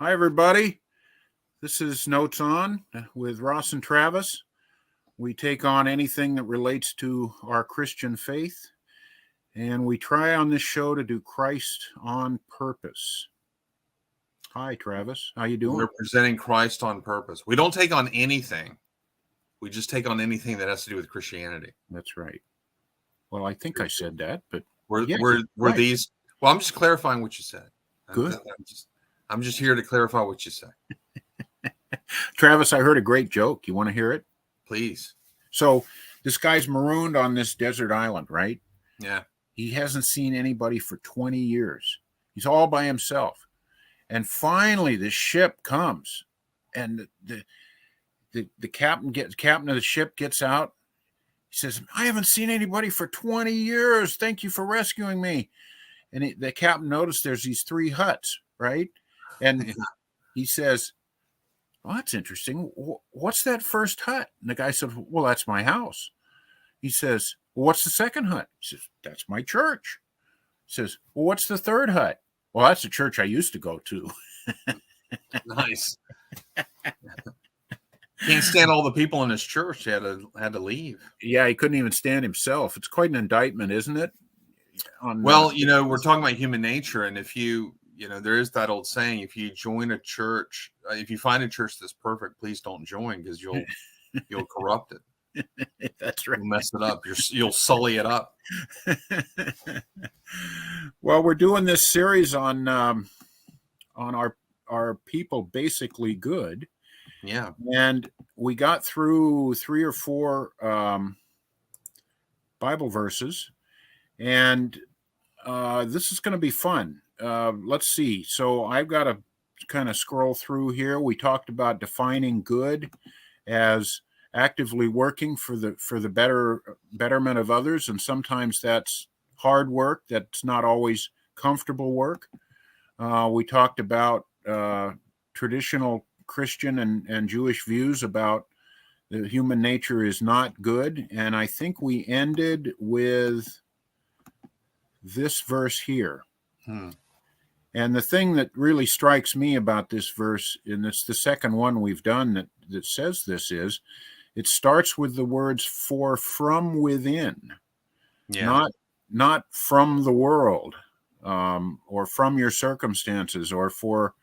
Hi, everybody. This is Notes On with Ross and Travis. We take on anything that relates to our Christian faith, and we try on this show to do Christ on purpose. Hi, Travis. How you doing? We're presenting Christ on purpose. We don't take on anything. We just take on anything that has to do with Christianity. That's right. Well, I think I said that, but We're right. these. Well, I'm just clarifying what you said. Good. I'm just here to clarify what you said. Travis, I heard a great joke. You want to hear it? Please. So this guy's marooned on this desert island, right? Yeah. He hasn't seen anybody for 20 years. He's all by himself. And finally, the ship comes, and the captain of the ship gets out. He says, "I haven't seen anybody for 20 years. Thank you for rescuing me." And the captain noticed there's these 3 huts, right? And he says, "Oh, that's interesting. What's that first hut?" And the guy said, "Well, that's my house." He says, "Well, what's the second hut?" He says, "That's my church." He says, "Well, what's the third hut?" "Well, that's the church I used to go to." Nice. Can't stand all the people in his church. He had to leave. Yeah, he couldn't even stand himself. It's quite an indictment, isn't it? Well, we're talking about human nature, and if there is that old saying: if you join a church, if you find a church that's perfect, please don't join, because you'll corrupt it. That's right. You'll mess it up. You'll sully it up. Well, we're doing this series on our people basically good. Yeah. And we got through 3 or 4 Bible verses, and this is going to be fun. Let's see. So I've got to kind of scroll through here. We talked about defining good as actively working for the betterment of others, and sometimes that's hard work. That's not always comfortable work. We talked about traditional Christian and Jewish views about the human nature is not good, and I think we ended with this verse here. And the thing that really strikes me about this verse, and it's the second one we've done that says this, is it starts with the words "for from within," not from the world, or from your circumstances, or for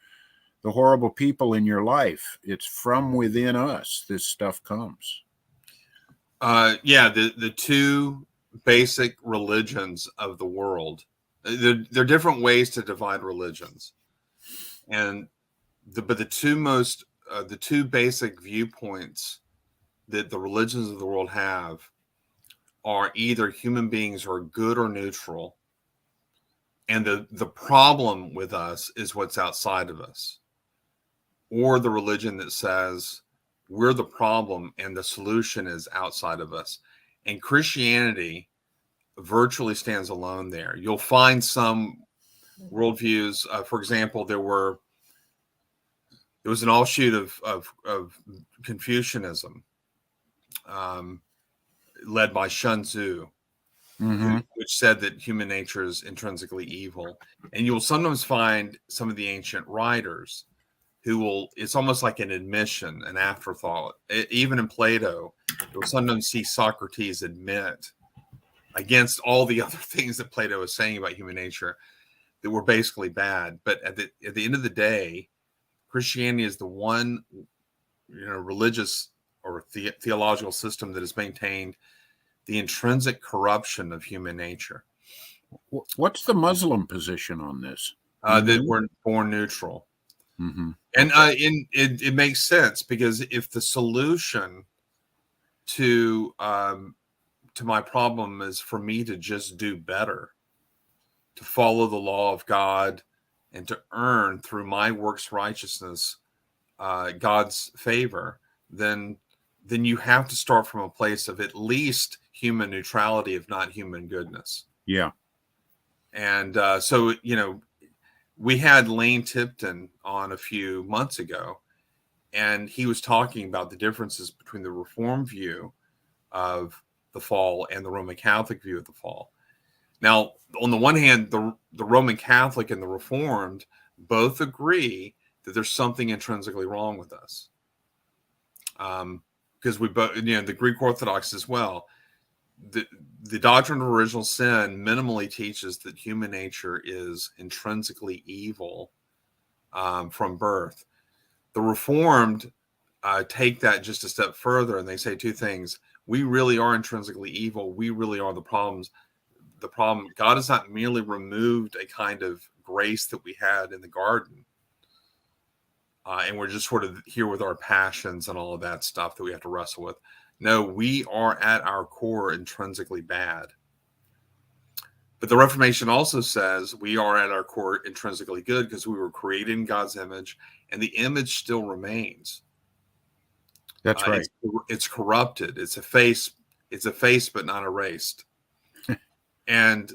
the horrible people in your life. It's from within us this stuff comes. The 2 basic religions of the world. There are different ways to divide religions, and the 2 basic viewpoints that the religions of the world have are either human beings are good or neutral, and the problem with us is what's outside of us, or the religion that says we're the problem and the solution is outside of us. And Christianity virtually stands alone there. You'll find some worldviews. For example, there was an offshoot of Confucianism, led by Sun Tzu, which said that human nature is intrinsically evil. And you'll sometimes find some of the ancient writers it's almost like an admission, an afterthought. Even in Plato, you'll sometimes see Socrates admit, against all the other things that Plato is saying about human nature, that were basically bad. But at the end of the day, Christianity is the one religious or theological system that has maintained the intrinsic corruption of human nature. What's the Muslim position on this? That we're born neutral. Mm-hmm. And it makes sense, because if the solution to my problem is for me to just do better, to follow the law of God, and to earn through my works righteousness God's favor, then you have to start from a place of at least human neutrality, if not human goodness. Yeah. And so we had Lane Tipton on a few months ago, and he was talking about the differences between the Reformed view of the fall and the Roman Catholic view of the fall. Now, on the one hand, the Roman Catholic and the Reformed both agree that there's something intrinsically wrong with us. Because we both, the Greek Orthodox as well, the doctrine of original sin minimally teaches that human nature is intrinsically evil from birth. The Reformed take that just a step further, and they say two things. We really are intrinsically evil. We really are the problems. The problem, God has not merely removed a kind of grace that we had in the garden, and we're just sort of here with our passions and all of that stuff that we have to wrestle with. No, we are at our core intrinsically bad. But the Reformation also says we are at our core intrinsically good because we were created in God's image, and the image still remains. That's right. It's corrupted. It's effaced, but not erased. And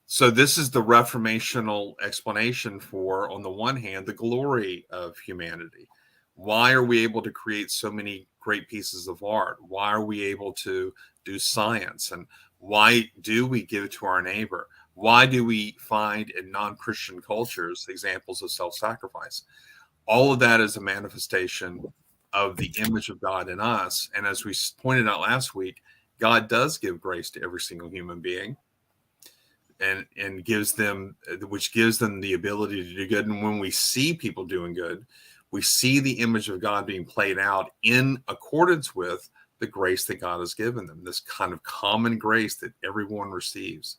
so this is the Reformational explanation for, on the one hand, the glory of humanity. Why are we able to create so many great pieces of art? Why are we able to do science? And why do we give to our neighbor? Why do we find in non-Christian cultures examples of self-sacrifice? All of that is a manifestation of the image of God in us. And as we pointed out last week, God does give grace to every single human being, and gives them the ability to do good. And when we see people doing good, we see the image of God being played out in accordance with the grace that God has given them, this kind of common grace that everyone receives.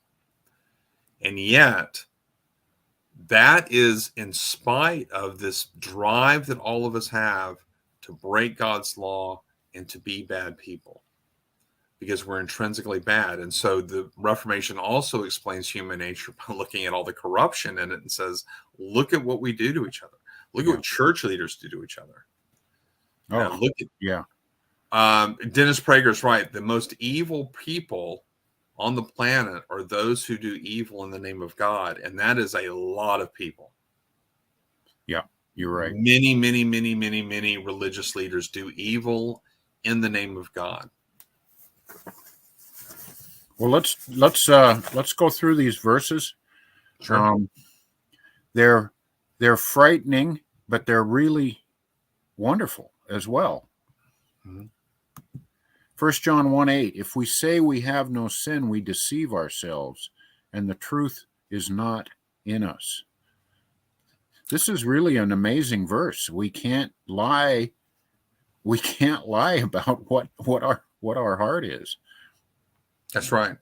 And yet, that is in spite of this drive that all of us have to break God's law and to be bad people, because we're intrinsically bad. And so the Reformation also explains human nature by looking at all the corruption in it and says, look at what we do to each other. Look at what church leaders do to each other. Dennis Prager's right. The most evil people on the planet are those who do evil in the name of God. And that is a lot of people. Yeah, you're right. Many, many, many, many, many religious leaders do evil in the name of God. Well, let's go through these verses. Sure. They're frightening, but they're really wonderful as well. Mm-hmm. 1 John 1:8, if we say we have no sin, we deceive ourselves, and the truth is not in us. This is really an amazing verse. We can't lie. We can't lie about what our heart is. That's right.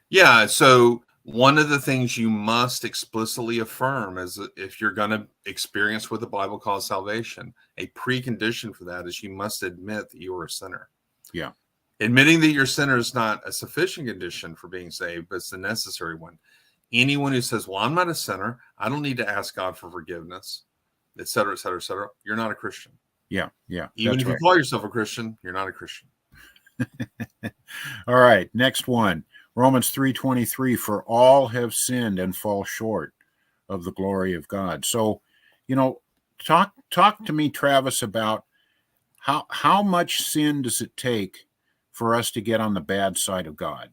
Yeah. So one of the things you must explicitly affirm is that if you're going to experience what the Bible calls salvation, a precondition for that is you must admit that you are a sinner. Yeah. Admitting that you're a sinner is not a sufficient condition for being saved, but it's the necessary one. Anyone who says, well, I'm not a sinner, I don't need to ask God for forgiveness, et cetera, et cetera, et cetera, you're not a Christian. Yeah. Even if you call yourself a Christian, you're not a Christian. All right, next one. Romans 3:23, for all have sinned and fall short of the glory of God. So, talk to me, Travis, about how much sin does it take for us to get on the bad side of God?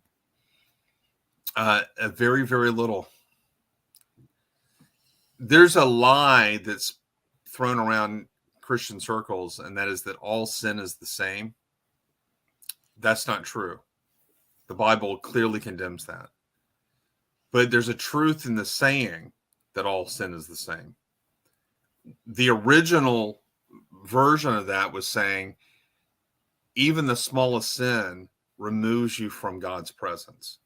Very, very little. There's a lie that's thrown around Christian circles, and that is that all sin is the same. That's not true. The Bible clearly condemns that. But there's a truth in the saying that all sin is the same. The original version of that was saying even the smallest sin removes you from God's presence.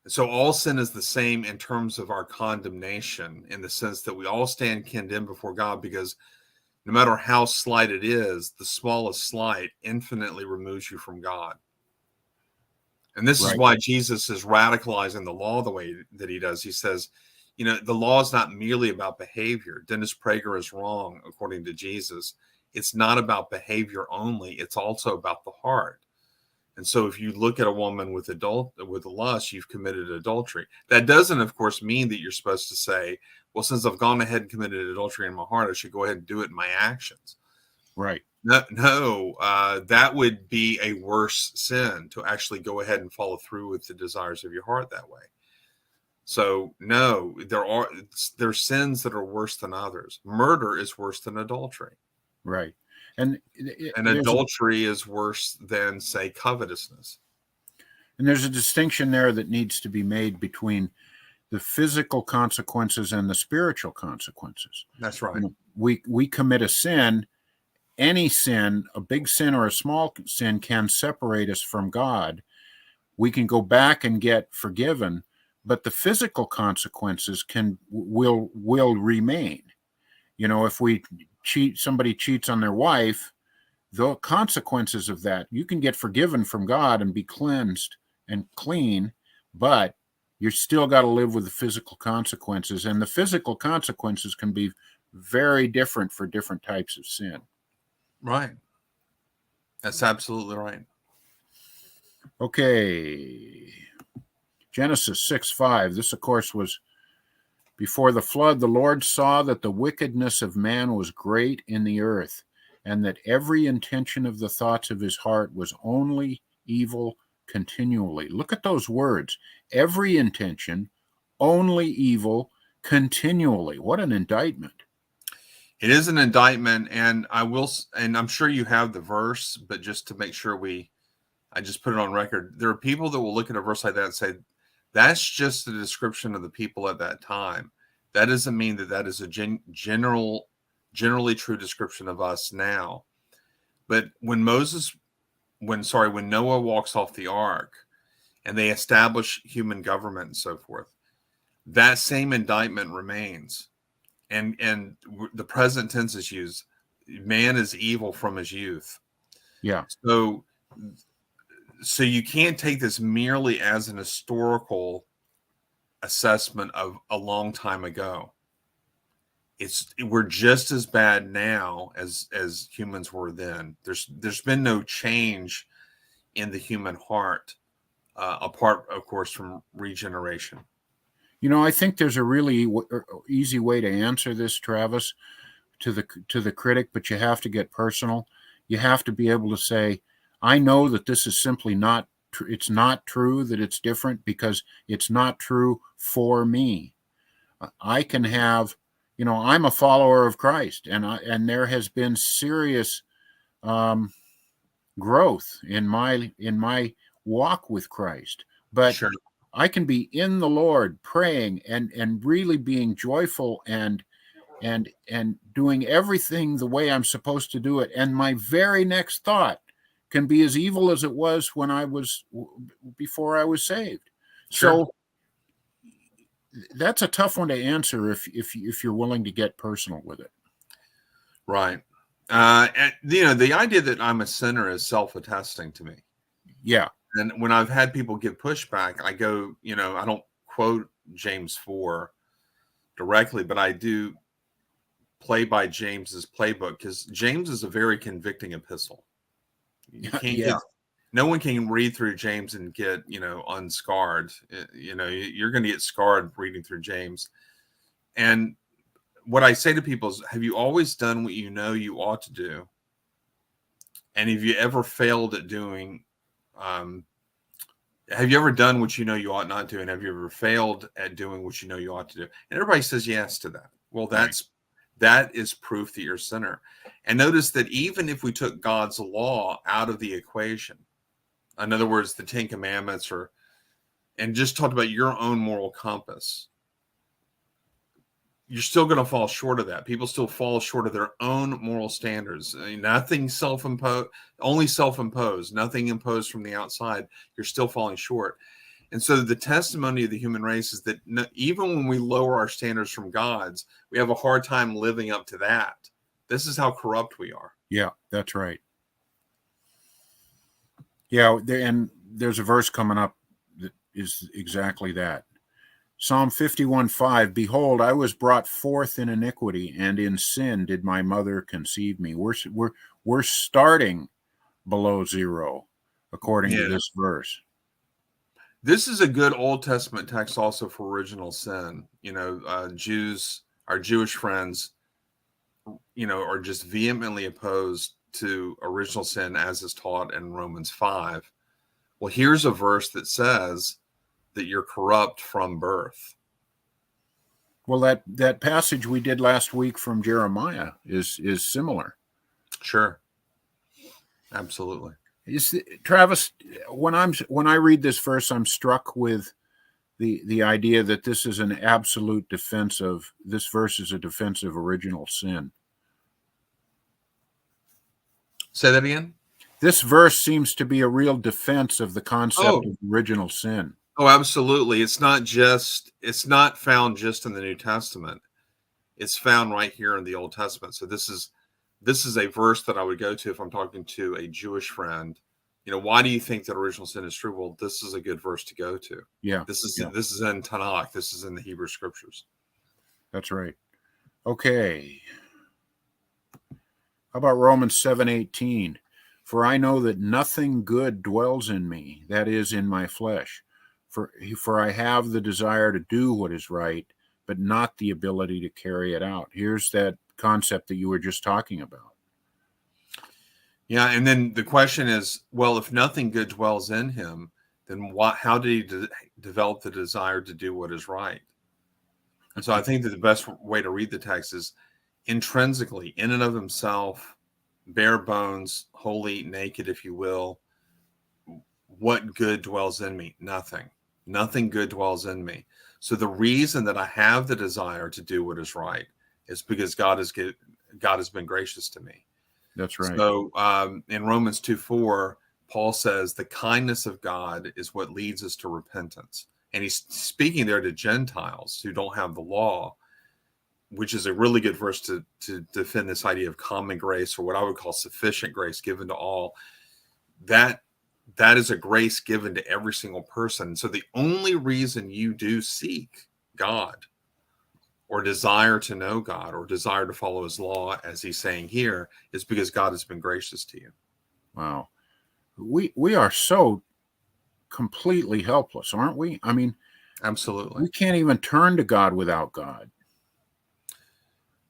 So all sin is the same in terms of our condemnation, in the sense that we all stand condemned before God, because no matter how slight it is, the smallest slight infinitely removes you from God. And this is why Jesus is radicalizing the law the way that he does. He says, the law is not merely about behavior. Dennis Prager is wrong, according to Jesus. It's not about behavior only. It's also about the heart. And so if you look at a woman with lust, you've committed adultery. That doesn't, of course, mean that you're supposed to say, well, since I've gone ahead and committed adultery in my heart, I should go ahead and do it in my actions. Right. No, that would be a worse sin, to actually go ahead and follow through with the desires of your heart that way. So no, there's sins that are worse than others. Murder is worse than adultery. Right. And adultery is worse than, say, covetousness. And there's a distinction there that needs to be made between the physical consequences and the spiritual consequences. That's right. You know, we commit a sin. Any sin, a big sin or a small sin, can separate us from God. We can go back and get forgiven, but the physical consequences will remain. You know, if somebody cheats on their wife, the consequences of that, you can get forgiven from God and be cleansed and clean, but you're still got to live with the physical consequences, and the physical consequences can be very different for different types of sin. Right. That's absolutely right. Okay. Genesis 6:5. This, of course, was before the flood. The Lord saw that the wickedness of man was great in the earth, and that every intention of the thoughts of his heart was only evil continually. Look at those words. Every intention, only evil continually. What an indictment. It is an indictment, and I'm sure you have the verse, but just to make sure I just put it on record. There are people that will look at a verse like that and say, that's just a description of the people at that time. That doesn't mean that is a generally true description of us now. But when Noah walks off the ark and they establish human government and so forth, that same indictment remains. And the present tense is used. Man is evil from his youth. Yeah. So you can't take this merely as an historical assessment of a long time ago. We're just as bad now as humans were then. There's been no change in the human heart, apart, of course, from regeneration. You know, I think there's a really easy way to answer this, Travis, to the critic, but you have to get personal. You have to be able to say, I know that this is simply not it's not true, that it's different, because it's not true for me. I can have, you know, I'm a follower of Christ, and there has been serious growth in my walk with Christ. But sure. I can be in the Lord praying and really being joyful and doing everything the way I'm supposed to do it. And my very next thought can be as evil as it was before I was saved. Sure. So that's a tough one to answer if you're willing to get personal with it. Right. And, you know, the idea that I'm a sinner is self-attesting to me. Yeah. And when I've had people give pushback, I go, you know, I don't quote James 4 directly, but I do play by James's playbook, because James is a very convicting epistle. You can't no one can read through James and get, you know, unscarred. You know, you're going to get scarred reading through James. And what I say to people is, have you always done what you know you ought to do? And have you ever failed at doing, have you ever done what you know you ought not to? And have you ever failed at doing what you know you ought to do? And everybody says yes to that. Well, that is proof that you're a sinner. And notice that even if we took God's law out of the equation, in other words, the 10 Commandments, and just talked about your own moral compass, you're still going to fall short of that. People still fall short of their own moral standards. I mean, nothing self-imposed, only self-imposed, nothing imposed from the outside. You're still falling short. And so the testimony of the human race is that even when we lower our standards from God's, we have a hard time living up to that. This is how corrupt we are. Yeah, that's right. Yeah, and there's a verse coming up that is exactly that. Psalm 51:5, behold, I was brought forth in iniquity, and in sin did my mother conceive me. We're starting below zero, according to this verse. This is a good Old Testament text also for original sin. You know, our Jewish friends, you know, are just vehemently opposed to original sin as is taught in Romans 5. Well, here's a verse that says that you're corrupt from birth. Well, that passage we did last week from Jeremiah is similar. Sure. Absolutely. Travis, when I read this verse, I'm struck with the idea that this is an absolute defense of this verse is a defense of original sin. Say that again. This verse seems to be a real defense of the concept of original sin. Oh, absolutely. It's not found just in the New Testament. It's found right here in the Old Testament. So this is a verse that I would go to if I'm talking to a Jewish friend. Why do you think that original sin is true? Well, this is a good verse to go to. Yeah. This is in Tanakh. This is in the Hebrew Scriptures. That's right. Okay. How about Romans 7:18? For I know that nothing good dwells in me, that is, in my flesh. For I have the desire to do what is right, but not the ability to carry it out. Here's that concept that you were just talking about. Yeah, and then the question is, well, if nothing good dwells in him, then how did he develop the desire to do what is right? And so I think that the best way to read the text is intrinsically, in and of himself, bare bones, holy, naked, if you will. What good dwells in me? Nothing. Nothing good dwells in me. So the reason that I have the desire to do what is right is because God has been gracious to me. That's right. So in Romans 2:4, Paul says the kindness of God is what leads us to repentance. And he's speaking there to Gentiles who don't have the law, which is a really good verse to defend this idea of common grace, or what I would call sufficient grace given to all. That is a grace given to every single person. So the only reason you do seek God or desire to know God or desire to follow his law, as he's saying here, is because God has been gracious to you. Wow. We are so completely helpless, aren't we? I mean, absolutely. We can't even turn to God without God.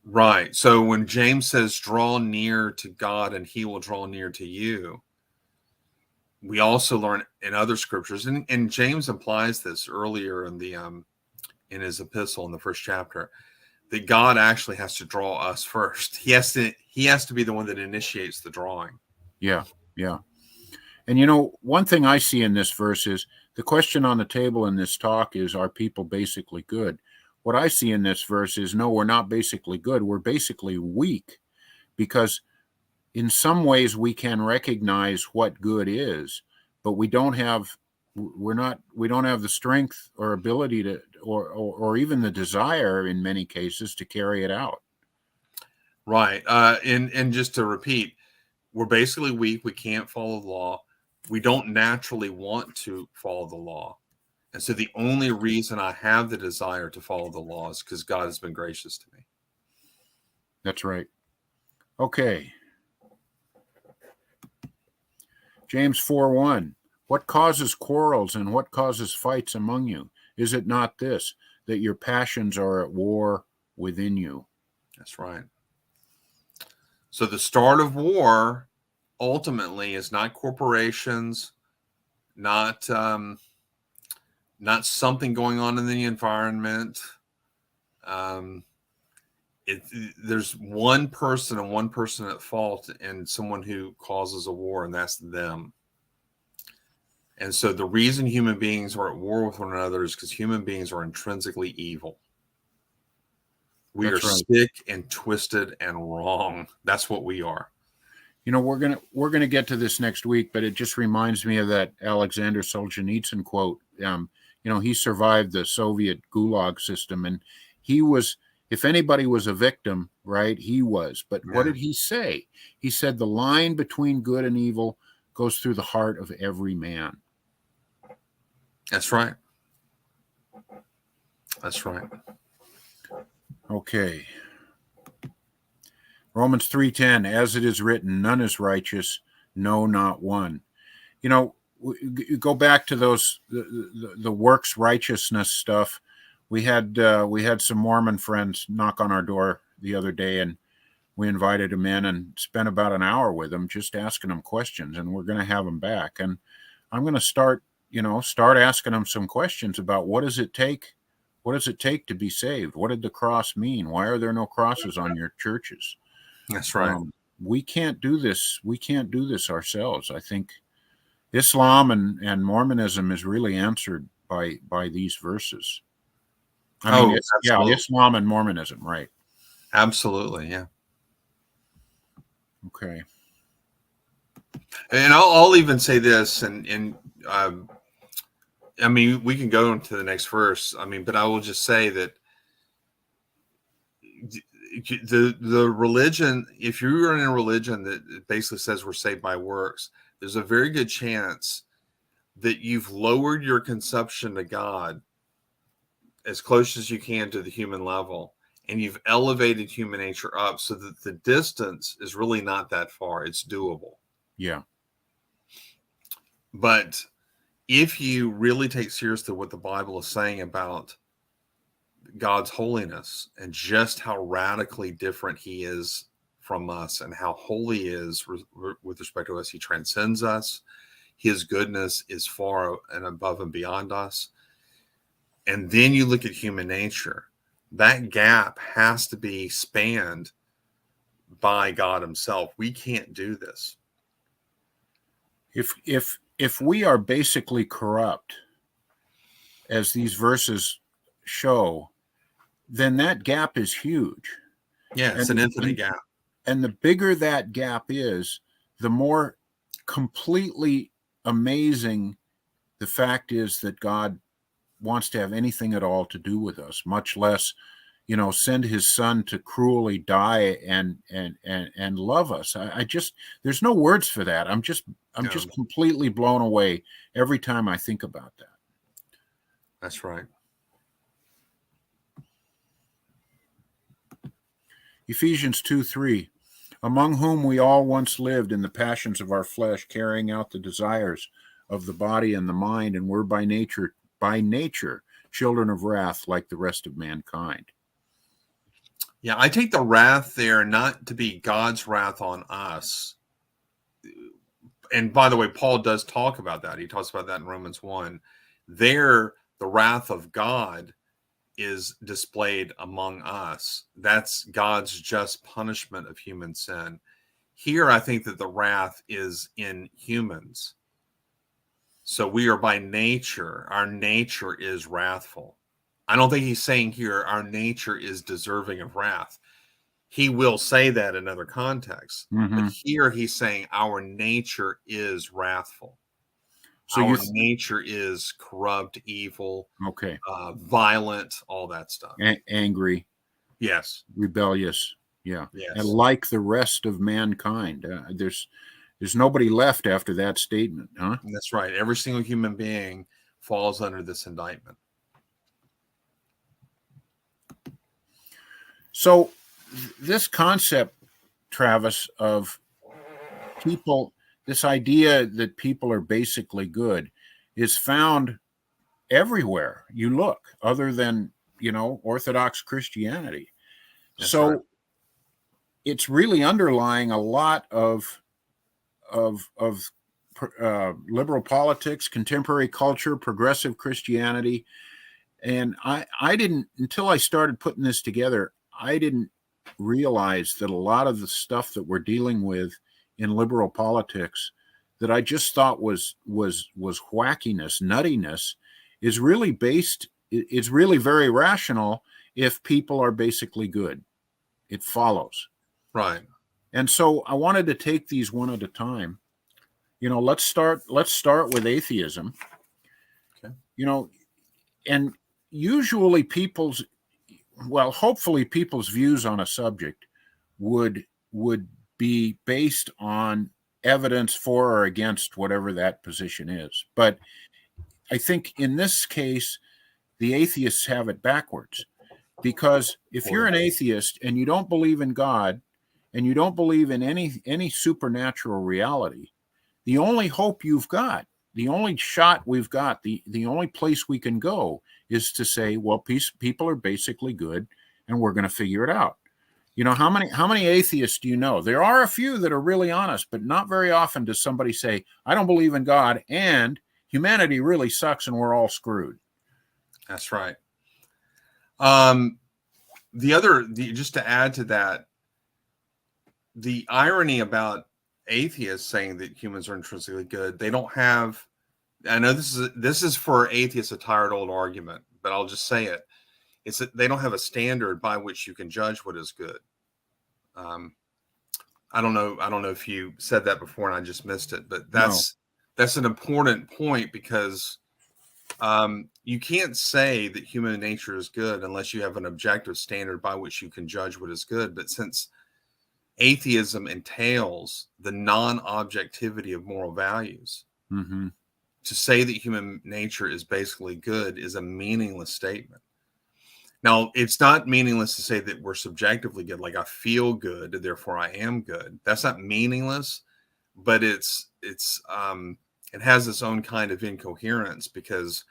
Right. So when James says, draw near to God and he will draw near to you, we also learn in other scriptures, and James implies this earlier in the in his epistle in the first chapter, that God actually has to draw us first. He has to be the one that initiates the drawing. Yeah, yeah. And one thing I see in this verse is the question on the table in this talk is, are people basically good? What I see in this verse is, no, we're not basically good. We're basically weak, because in some ways we can recognize what good is, but we don't have the strength or ability to, or even the desire in many cases to carry it out. Right. And just to repeat, we're basically weak. We can't follow the law. We don't naturally want to follow the law. And so the only reason I have the desire to follow the law is because God has been gracious to me. That's right. Okay. James 4:1. What causes quarrels and what causes fights among you? Is it not this, that your passions are at war within you? That's right. So the start of war ultimately is not corporations, not something going on in the environment. There's one person and one person at fault, and someone who causes a war, and that's them. And so the reason human beings are at war with one another is because human beings are intrinsically evil. We are sick and twisted and wrong. That's what we are. We're gonna get to this next week, but it just reminds me of that Alexander Solzhenitsyn quote. He survived the Soviet Gulag system, and he was, if anybody was a victim, right, he was. But what did he say? He said the line between good and evil goes through the heart of every man. That's right. That's right. Okay. Romans 3:10, as it is written, none is righteous, no, not one. Go back to those the works righteousness stuff. We had some Mormon friends knock on our door the other day, and we invited them in and spent about an hour with them, just asking them questions. And we're going to have them back, and I'm going to start asking them some questions about what does it take What does it take to be saved? What did the cross mean? Why are there no crosses on your churches? That's right. We can't do this. We can't do this ourselves. I think Islam and Mormonism is really answered by these verses. I mean, Islam and Mormonism, right? Absolutely, yeah. Okay. And I'll even say this, and I mean, we can go into the next verse. I mean, but I will just say that the religion, if you're in a religion that basically says we're saved by works, there's a very good chance that you've lowered your conception to God as close as you can to the human level, and you've elevated human nature up so that the distance is really not that far. It's doable. Yeah. But if you really take seriously what the Bible is saying about God's holiness and just how radically different he is from us and how holy he is with respect to us, he transcends us. His goodness is far and above and beyond us. And then you look at human nature, that gap has to be spanned by God himself. We can't do this. If we are basically corrupt, as these verses show, then that gap is huge. Yeah, it's an infinite gap. And the bigger that gap is, the more completely amazing the fact is that God wants to have anything at all to do with us, much less, send his son to cruelly die and love us. I just, there's no words for that. I'm just completely blown away every time I think about that. That's right. Ephesians 2:3, among whom we all once lived in the passions of our flesh, carrying out the desires of the body and the mind, and were by nature children of wrath like the rest of mankind. Yeah, I take the wrath there not to be God's wrath on us. And by the way, Paul does talk about that. He talks about that in Romans 1. There, the wrath of God is displayed among us. That's God's just punishment of human sin. Here, I think that the wrath is in humans. So we are by nature, our nature is wrathful. I don't think he's saying here our nature is deserving of wrath. He will say that in other contexts. Mm-hmm. But here he's saying our nature is wrathful. So our nature is corrupt, evil, violent, all that stuff. Angry. Yes. Rebellious. Yeah. Yes. And like the rest of mankind. There's nobody left after that statement, huh? That's right. Every single human being falls under this indictment. So this concept, Travis, of people, this idea that people are basically good is found everywhere you look, other than, Orthodox Christianity. That's so right. It's really underlying a lot of liberal politics, contemporary culture, progressive Christianity. And I didn't, until I started putting this together, I didn't realize that a lot of the stuff that we're dealing with in liberal politics that I just thought was wackiness, nuttiness, is really it's really very rational if people are basically good. It follows. Right. And so I wanted to take these one at a time. Let's start with atheism. Okay. And usually hopefully people's views on a subject would be based on evidence for or against whatever that position is. But I think in this case, the atheists have it backwards, because if you're an atheist and you don't believe in God and you don't believe in any supernatural reality, the only hope you've got, the only shot we've got, the only place we can go is to say, well, people are basically good and we're going to figure it out. How many atheists do you know? There are a few that are really honest, but not very often does somebody say, I don't believe in God and humanity really sucks and we're all screwed. That's right. Just to add to that, the irony about atheists saying that humans are intrinsically good, they don't have. I know this is for atheists a tired old argument, but I'll just say it. It's that they don't have a standard by which you can judge what is good. I don't know if you said that before and I just missed it, but that's an important point, because you can't say that human nature is good unless you have an objective standard by which you can judge what is good. But since atheism entails the non-objectivity of moral values, to say that human nature is basically good is a meaningless statement. Now, it's not meaningless to say that we're subjectively good, like I feel good, therefore I am good. That's not meaningless, but it has its own kind of incoherence, because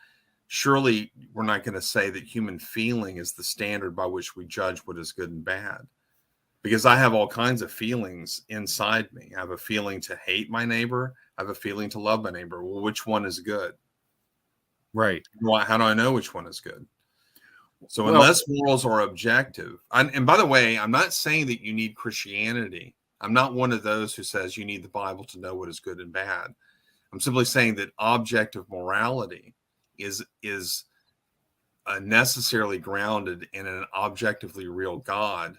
surely we're not going to say that human feeling is the standard by which we judge what is good and bad. Because I have all kinds of feelings inside me. I have a feeling to hate my neighbor. I have a feeling to love my neighbor. Well, which one is good? Right. How do I know which one is good? So unless morals are objective, and by the way, I'm not saying that you need Christianity. I'm not one of those who says you need the Bible to know what is good and bad. I'm simply saying that objective morality is necessarily grounded in an objectively real God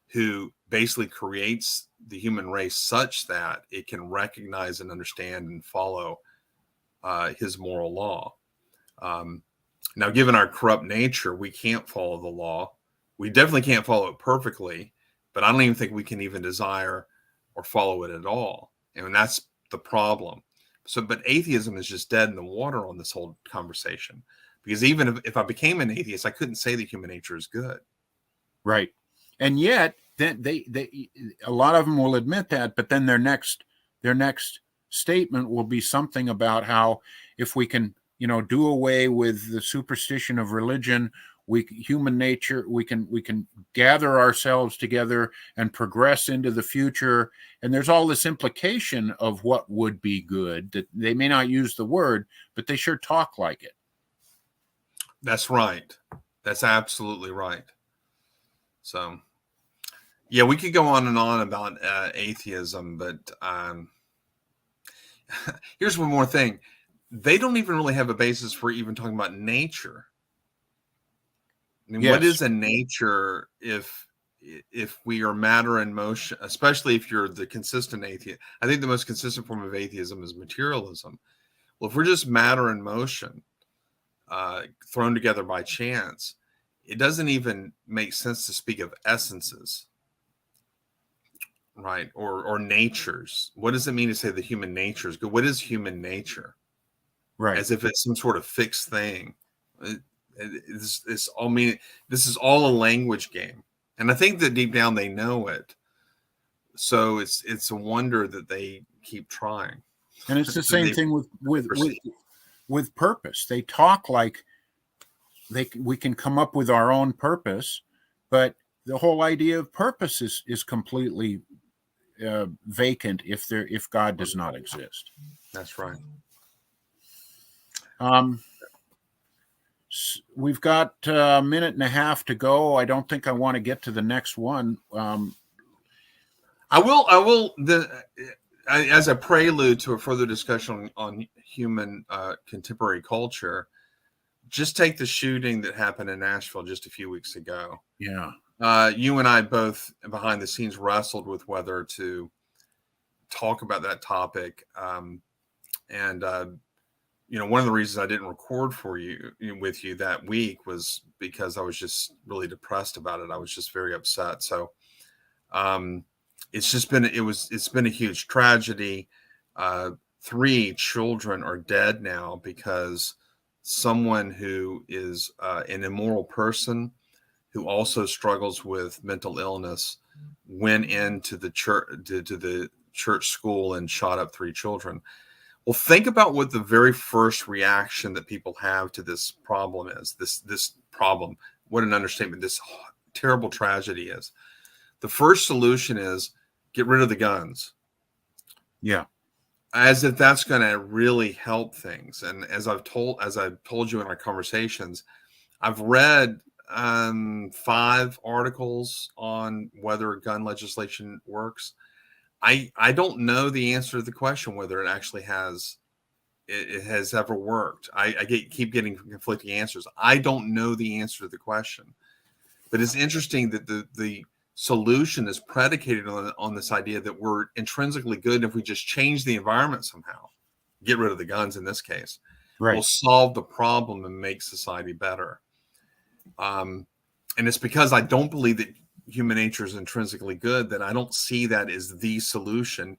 who basically creates the human race such that it can recognize and understand and follow his moral law. Now, given our corrupt nature, we can't follow the law. We definitely can't follow it perfectly, but I don't even think we can even desire or follow it at all. And that's the problem. But atheism is just dead in the water on this whole conversation, because even if I became an atheist, I couldn't say that human nature is good. Right. And yet then they a lot of them will admit that, but then their next statement will be something about how if we can, do away with the superstition of religion, human nature, we can gather ourselves together and progress into the future. And there's all this implication of what would be good, that they may not use the word, but they sure talk like it. That's right. That's absolutely right. So, yeah, we could go on and on about atheism, but here's one more thing. They don't even really have a basis for even talking about nature. I mean, What is a nature if we are matter in motion, especially if you're the consistent atheist? I think the most consistent form of atheism is materialism. Well, if we're just matter in motion, thrown together by chance, it doesn't even make sense to speak of essences, right? Or natures. What does it mean to say the human nature is good? What is human nature? Right. As if it's some sort of fixed thing. This is all a language game, and I think that deep down they know it. So it's a wonder that they keep trying. And it's the same thing with purpose. They talk like we can come up with our own purpose, but the whole idea of purpose is completely vacant if God does not exist. That's right. We've got a minute and a half to go. I don't think I want to get to the next one. I will. As a prelude to a further discussion on human contemporary culture, just take the shooting that happened in Nashville just a few weeks ago. Yeah. You and I both behind the scenes wrestled with whether to talk about that topic. One of the reasons I didn't record with you that week was because I was just really depressed about it. I was just very upset. So it's been a huge tragedy. 3 children are dead now because someone who is an immoral person who also struggles with mental illness went into the church school and shot up 3 children. Well, think about what the very first reaction that people have to this problem is. This problem, what an understatement, this terrible tragedy is. The first solution is get rid of the guns. Yeah. As if that's going to really help things. And as I've told you in our conversations, I've read 5 articles on whether gun legislation works. I don't know the answer to the question whether it actually it has ever worked. Keep getting conflicting answers. I don't know the answer to the question, but it's interesting that the solution is predicated on this idea that we're intrinsically good, and if we just change the environment somehow, get rid of the guns in this case, Right. we'll solve the problem and make society better. And it's because I don't believe that human nature is intrinsically good that I don't see that as the solution.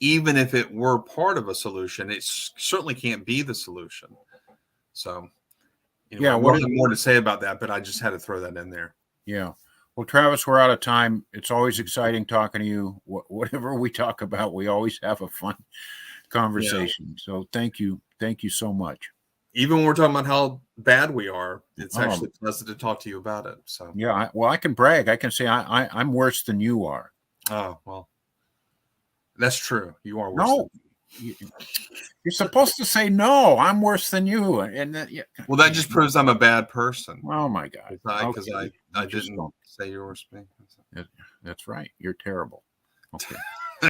Even if it were part of a solution, it certainly can't be the solution. So, Yeah, I would have more to say about that, but I just had to throw that in there. Yeah. Well, Travis, we're out of time. It's always exciting talking to you. Whatever we talk about, we always have a fun conversation. Yeah. So thank you. Thank you so much. Even when we're talking about how bad we are, it's actually pleasant to talk to you about it. So yeah, I can brag. I can say I'm worse than you are. Oh, well, that's true. You are worse. No, you're supposed to say no. I'm worse than you, and well, that just proves I'm a bad person. Oh my God! Because I didn't say you were worse than me. That's right. You're terrible. Okay.